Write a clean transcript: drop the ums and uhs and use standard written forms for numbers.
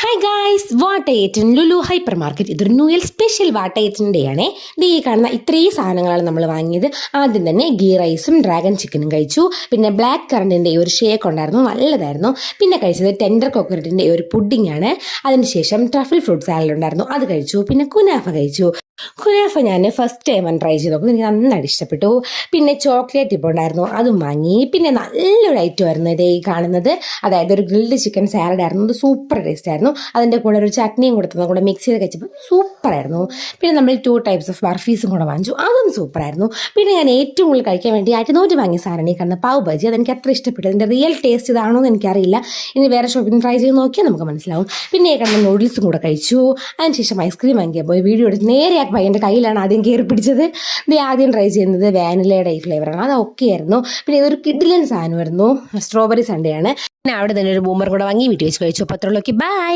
Hi guys, വാട്ടയറ്റൻ ലുലു ഹൈപ്പർ മാർക്കറ്റ്. ഇതൊരു ന്യൂ ഇയർ സ്പെഷ്യൽ വാട്ടയറ്റൻ്റെ ആണ്. ഇത് ഈ കാണുന്ന ഇത്രയും സാധനങ്ങളാണ് നമ്മൾ വാങ്ങിയത്. ആദ്യം തന്നെ ഗീ റൈസും ഡ്രാഗൺ ചിക്കനും കഴിച്ചു. പിന്നെ ബ്ലാക്ക് കറണ്ടിൻ്റെ ഒരു ഷേക്ക് ഉണ്ടായിരുന്നു, നല്ലതായിരുന്നു. പിന്നെ കഴിച്ചത് ടെൻഡർ കോക്കനട്ടിൻ്റെ ഒരു പുഡിംഗ് ആണ്. അതിനുശേഷം ട്രഫിൾ ഫ്രൂട്ട് സാലഡ് ഉണ്ടായിരുന്നു, അത് കഴിച്ചു. പിന്നെ കുനാഫ കഴിച്ചു. കുനാഫ ഞാൻ ഫസ്റ്റ് ടൈം ട്രൈ ചെയ്ത് നോക്കുന്നത്, എനിക്ക് നന്നായിട്ട് ഇഷ്ടപ്പെട്ടു. പിന്നെ ചോക്ലേറ്റ് ഇപ്പോൾ ഉണ്ടായിരുന്നു, അതും വാങ്ങി. പിന്നെ നല്ലൊരു ഐറ്റം ആയിരുന്നു ഇതേ കാണുന്നത്, അതായത് ഒരു ഗ്രിൽഡ് ചിക്കൻ സാലഡ് ആയിരുന്നു. അത് സൂപ്പർ ടേസ്റ്റ് ആയിരുന്നു. അതിൻ്റെ കൂടെ ഒരു ചട്നിയും കൊടുത്തത് കൂടെ മിക്സ് ചെയ്ത് കഴിച്ചപ്പോൾ സൂപ്പറായിരുന്നു. പിന്നെ നമ്മൾ 2 ടൈപ്സ് ഓഫ് ബർഫീസും കൂടെ വാങ്ങിച്ചു, അതും സൂപ്പറായിരുന്നു. പിന്നെ ഞാൻ ഏറ്റവും കൂടുതൽ കഴിക്കാൻ വേണ്ടി ആയിട്ട് വാങ്ങിയ സാധനമാണ് ഈ കാണുന്ന പാവ് ബജി. അതെനിക്ക് അത്ര ഇഷ്ടപ്പെട്ടു. അതിൻ്റെ റിയൽ ടേസ്റ്റ് ഇതാണോ എന്ന് എനിക്കറിയില്ല. ഇനി വേറെ ഷോപ്പിൽ നിന്ന് ട്രൈ ചെയ്ത് നോക്കിയാൽ നമുക്ക് മനസ്സിലാവും. പിന്നെ ഈ കാണുന്ന നൂഡിൽസും കൂടെ കഴിച്ചു. അതിനുശേഷം ഐസ്ക്രീം വാങ്ങിക്കാൻ പോയി. വീഡിയോ എടുത്ത് നേരെ പയ്യൻ്റെ കയ്യിലാണ് ആദ്യം കയറി പിടിച്ചത്. ഇത് ആദ്യം ട്രൈ ചെയ്യുന്നത് വാനിലയുടെ ഈ ഫ്ലേവറാണ്, അത് ഓക്കെ ആയിരുന്നു. പിന്നെ ഇതൊരു കിഡിലൻ സാധനമായിരുന്നു, സ്ട്രോബെറി സൺഡേ ആണ്. പിന്നെ അവിടെ തന്നെ ഒരു ബൂമർ കൂടെ വാങ്ങി വീട്ടിൽ വെച്ച് കഴിച്ചു. അപ്പോൾ അത്രയുള്ളൂ. ബൈ.